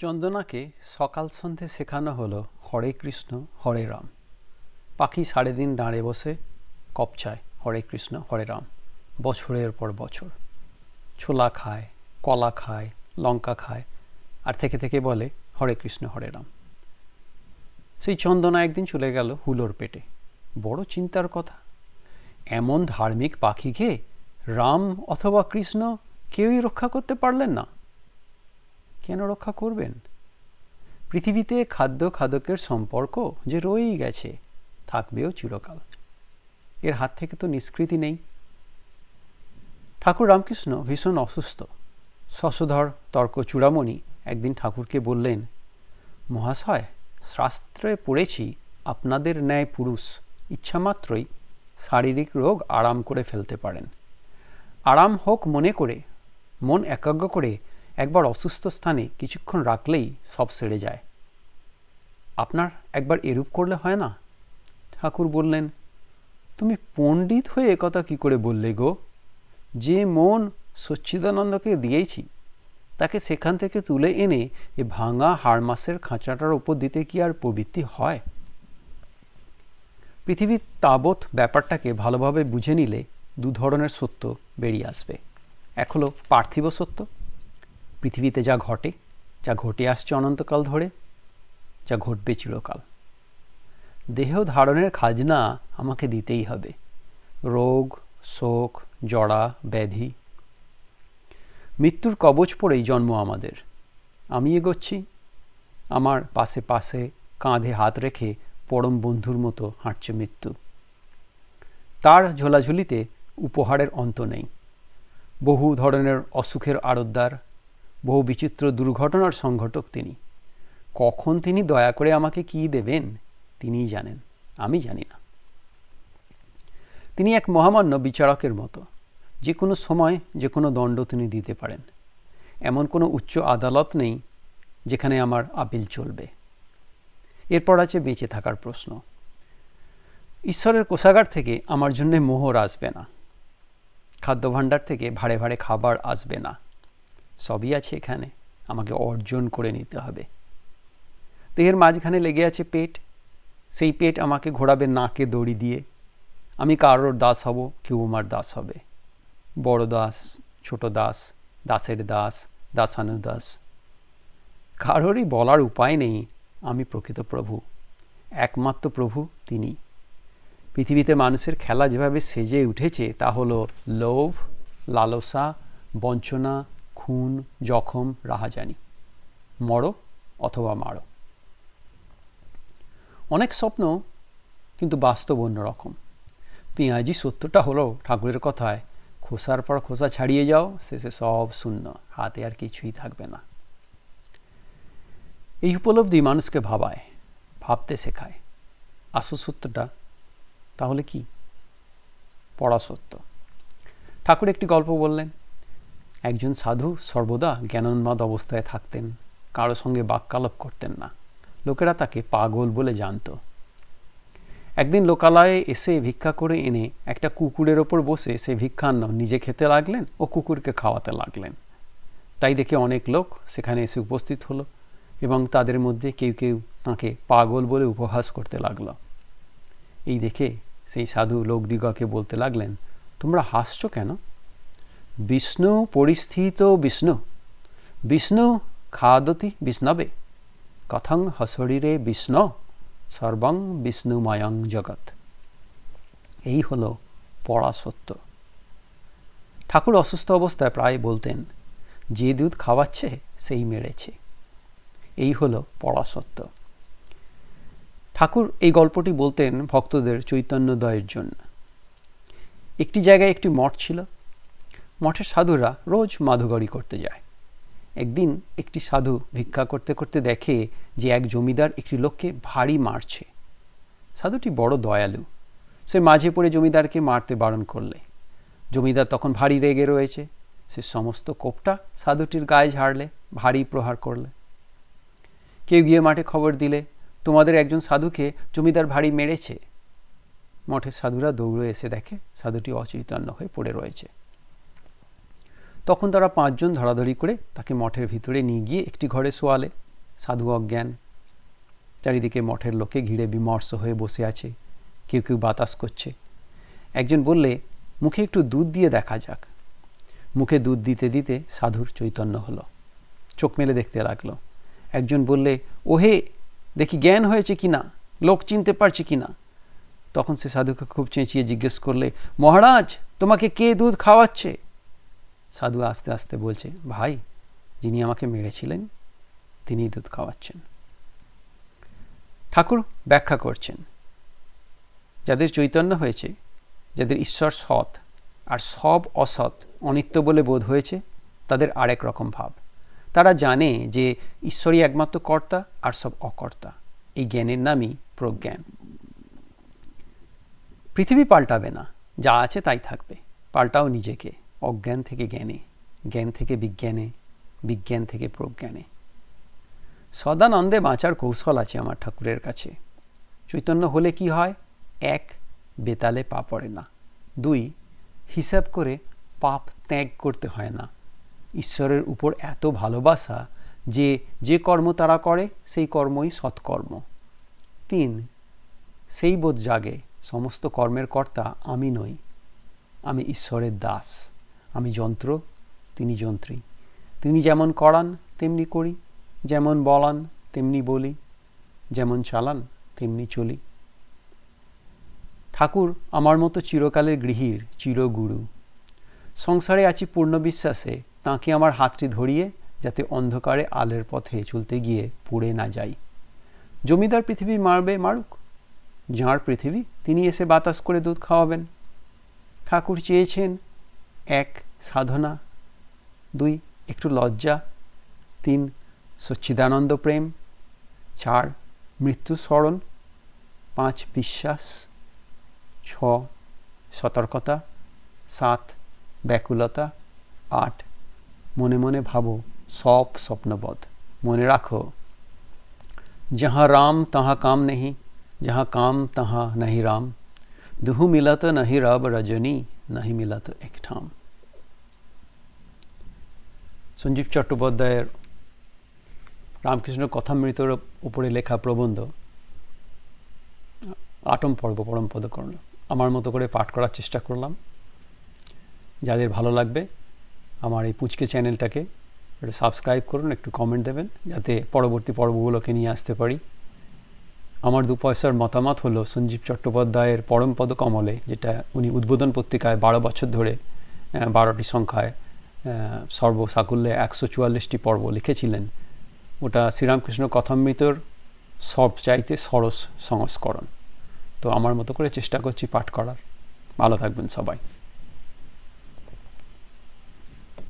চন্দনাকে সকাল সন্ধে শেখানো হলো হরে কৃষ্ণ হরে রাম। পাখি সারাদিন দাঁড়ে বসে কপচায় হরে কৃষ্ণ হরে রাম বছরের পর বছর। ছোলা খায়, কলা খায়, লঙ্কা খায়, আর থেকে থেকে বলে হরে কৃষ্ণ হরে রাম। সেই চন্দনা একদিন চলে গেল হুলোর পেটে। বড় চিন্তার কথা, এমন ধার্মিক পাখিকে রাম অথবা কৃষ্ণ কেউই রক্ষা করতে পারলেন না। কেন রক্ষা করবেন? পৃথিবীতে খাদ্য খাদকের সম্পর্ক যে রয়েই গেছে, থাকবেও চিরকাল। এর হাত থেকে তো নিষ্কৃতি নেই। ঠাকুর রামকৃষ্ণ ভীষণ অসুস্থ। শশধর তর্ক চূড়ামণি একদিন ঠাকুরকে বললেন, মহাশয়, শাস্ত্রে পড়েছি আপনাদের ন্যায় পুরুষ ইচ্ছামাত্রই শারীরিক রোগ আরাম করে ফেলতে পারেন। আরাম হোক মনে করে, মন একাগ্র করে একবার অসুস্থ স্থানে কিছুক্ষণ রাখলেই সব সেরে যায়। আপনার একবার এরূপ করলে হয় না? ঠাকুর বললেন, তুমি পণ্ডিত হয়ে একথা কি করে বললে গো? যে মন সচ্চিদানন্দকে দিয়েছি তাকে সেখান থেকে তুলে এনে এ ভাঙা হাড়মাসের খাঁচাটার ওপর দিতে কি আর প্রবৃত্তি হয়? পৃথিবীর তাবৎ ব্যাপারটাকে ভালোভাবে বুঝে নিলে দু ধরনের সত্য বেরিয়ে আসবে। এক হলো পার্থিব সত্য, পৃথিবীতে যা ঘটে, যা ঘটে আসছে অনন্তকাল ধরে, যা ঘটবে চিরকাল। দেহ ধারণের খাজনা আমাকে দিতেই হবে। রোগ, শোক, জড়া, ব্যাধি, মৃত্যুর কবচ পড়েই জন্ম আমাদের। আমি এগোচ্ছি, আমার পাশে পাশে কাঁধে হাত রেখে পরম বন্ধুর মতো হাঁটছে মৃত্যু। তার ঝোলাঝুলিতে উপহারের অন্ত নেই। বহু ধরনের অসুখের আড়তদার, বহু বিচিত্র দুর্ঘটনার সংঘটক তিনি। কখন তিনি দয়া করে আমাকে কি দেবেন তিনিই জানেন, আমি জানি না। তিনি এক মহামান্য বিচারকের মতো। যে কোনো সময় যে কোনো দণ্ড তিনি দিতে পারেন। এমন কোনো উচ্চ আদালত নেই যেখানে আমার আপিল চলবে। এরপর আছে বেঁচে থাকার প্রশ্ন। ঈশ্বরের কোষাগার থেকে আমার জন্যে মোহর আসবে না। খাদ্যভাণ্ডার থেকে ভাড়ে ভাড়ে খাবার আসবে না। সবই আছে এখানে, আমাকে অর্জন করে নিতে হবে। দেহের মাঝখানে লেগে আছে পেট। সেই পেট আমাকে ঘোরাবে নাকে দড়ি দিয়ে। আমি কারোর দাস হব, কেউ আমার দাস হবে। বড় দাস, ছোট দাস, দাসের দাস, দাসানুদাস। কারোরই বলার উপায় নেই আমি প্রকৃত প্রভু। একমাত্র প্রভু তিনি। পৃথিবীতে মানুষের খেলা যেভাবে সেজে উঠেছে তা হলো লোভ, লালসা, বঞ্চনা, খুন, জখম, রাহাজানি। মরো অথবা মারো। অনেক স্বপ্ন, কিন্তু বাস্তব অন্যরকম। পেঁয়াজি সত্যটা হলো ঠাকুরের কথায়, খোসার পর খোসা ছাড়িয়ে যাও, শেষে সব শূন্য, হাতে আর কিছুই থাকবে না। এই উপলব্ধি মানুষকে ভাবায়, ভাবতে শেখায়। আসল সত্যটা তাহলে কি? পড়া সত্য। ঠাকুর একটি গল্প বললেন। একজন সাধু সর্বদা জ্ঞানোন্মাদ অবস্থায় থাকতেন, কারো সঙ্গে বাক্যালাপ করতেন না। লোকেরা তাকে পাগল বলে জানত। একদিন লোকালয়ে এসে ভিক্ষা করে এনে একটা কুকুরের ওপর বসে সে ভিক্ষান্ন নিজে খেতে লাগলেন ও কুকুরকে খাওয়াতে লাগলেন। তাই দেখে অনেক লোক সেখানে এসে উপস্থিত হলো এবং তাদের মধ্যে কেউ কেউ তাঁকে পাগল বলে উপহাস করতে লাগল। এই দেখে সেই সাধু লোকদিগকে বলতে লাগলেন, তোমরা হাসছো কেন? বিষ্ণু পরিস্থিত বিষ্ণু, বিষ্ণু খাদতি বিষ্ণবে, কথং হশরীরে বিষ্ণু সর্বং বিষ্ণুময়ং জগৎ। এই হলো পড়া সত্য। ঠাকুর অসুস্থ অবস্থায় প্রায় বলতেন, যে দুধ খাওয়াচ্ছে সেই মেরেছে। এই হলো পড়া সত্য। ঠাকুর এই গল্পটি বলতেন ভক্তদের চৈতন্যোদয়ের জন্য। একটি জায়গায় একটি মঠ ছিল। মঠের সাধুরা রোজ মাধুগরি করতে যায়। একদিন একটি সাধু ভিক্ষা করতে করতে দেখে যে এক জমিদার একটি লোককে ভারী মারছে। সাধুটি বড় দয়ালু। সে মাঝে পড়ে জমিদারকে মারতে বারণ করলে। জমিদার তখন ভারী রেগে রয়েছে। সে সমস্ত কোপটা সাধুটির গায়ে ঝাড়লে, ভারী প্রহার করলে। কেউ গিয়ে মাঠে খবর দিলে, তোমাদের একজন সাধুকে জমিদার ভারী মেরেছে। মঠের সাধুরা দৌড়ে এসে দেখে সাধুটি অচৈতন্য হয়ে পড়ে রয়েছে। তখন তারা 5 জন ধরাধরি করে তাকে মঠের ভিতরে নিয়ে গিয়ে একটি ঘরে শোয়ালে। সাধু অজ্ঞান, চারিদিকে মঠের লোকে ঘিরে বিমর্ষ হয়ে বসে আছে, কেউ কেউ বাতাস করছে। একজন বললে, মুখে একটু দুধ দিয়ে দেখা যাক। মুখে দুধ দিতে দিতে সাধুর চৈতন্য হলো, চোখ মেলে দেখতে লাগলো। একজন বললে, ওহে দেখি জ্ঞান হয়েছে কিনা, লোক চিনতে পারছে কিনা। তখন সে সাধুকে খুব চেঁচিয়ে জিজ্ঞেস করলে, মহারাজ তোমাকে কে দুধ খাওয়াচ্ছে? সাধু আস্তে আস্তে বলছে, ভাই যিনি আমাকে মেরেছিলেন তিনিই দুধ খাওয়াচ্ছেন। ঠাকুর ব্যাখ্যা করছেন, যাদের চৈতন্য হয়েছে, যাদের ঈশ্বর সৎ আর সব অসৎ অনিত্য বলে বোধ হয়েছে, তাদের আরেক রকম ভাব। তারা জানে যে ঈশ্বরই একমাত্র কর্তা আর সব অকর্তা। এই জ্ঞানের নামই প্রজ্ঞান। পৃথিবী পাল্টাবে না, যা আছে তাই থাকবে। পাল্টাও নিজেকে, অজ্ঞান থেকে জ্ঞানে, জ্ঞান থেকে বিজ্ঞানে, বিজ্ঞান থেকে প্রজ্ঞানে। সদানন্দে বাঁচার কৌশল আছে আমার ঠাকুরের কাছে। চৈতন্য হলে কি হয়? 1, বেতালে পা পড়ে না। 2, হিসাব করে পাপ ত্যাগ করতে হয় না। ঈশ্বরের উপর এত ভালোবাসা যে যে কর্ম তারা করে সেই কর্মই সৎকর্ম। 3, সেই বোধ জাগে সমস্ত কর্মের কর্তা আমি নই, আমি ঈশ্বরের দাস। আমি যন্ত্র, তিনি যন্ত্রী। তিনি যেমন করান তেমনি করি, যেমন বলান তেমনি বলি, যেমন চালান তেমনি চলি। ঠাকুর আমার মতো চিরকালের গৃহীর চিরগুরু। সংসারে আছি পূর্ণ বিশ্বাসে তাঁকে আমার হাতটি ধরিয়ে, যাতে অন্ধকারে আলের পথে চলতে গিয়ে পুড়ে না যাই। জমিদার পৃথিবী মারবে মারুক, যাঁর পৃথিবী তিনি এসে বাতাস করে দুধ খাওয়াবেন। ঠাকুর চেয়েছেন 1, সাধনা, 2, একটু লজ্জা, 3, সচ্চিদানন্দ প্রেম, 4, মৃত্যু স্মরণ, 5, বিশ্বাস, 6, সতর্কতা, 7, ব্যাকুলতা, 8, মনে মনে ভাবো সব স্বপ্নবধ। মনে রাখো, जहाँ राम तहाँ काम नहीं, जहाँ काम तहाँ नहीं राम, दुहु मिलत नहीं रब रजनी, नहीं मिलत एक ठाम। সঞ্জীব চট্টোপাধ্যায়ের রামকৃষ্ণ কথামৃতর উপরে লেখা প্রবন্ধ 8ম পর্ব পরম পদকর্ণ আমার মতো করে পাঠ করার চেষ্টা করলাম। যাদের ভালো লাগবে আমার এই পুচকে চ্যানেলটাকে একটু সাবস্ক্রাইব করুন, একটু কমেন্ট দেবেন, যাতে পরবর্তী পর্বগুলোকে নিয়ে আসতে পারি। আমার 2 পয়সার মতামত হলো, সঞ্জীব চট্টোপাধ্যায়ের পরম পদ কমলে, যেটা উনি উদ্বোধন পত্রিকায় 12 বছর ধরে 12টি সংখ্যায় সর্বসাকুল্যে 144টি পর্ব লিখেছিলেন, ওটা শ্রীরামকৃষ্ণ কথামৃতর সবচাইতে সরস সংস্করণ। তো আমার মতো করে চেষ্টা করছি পাঠ করার। ভালো থাকবেন সবাই।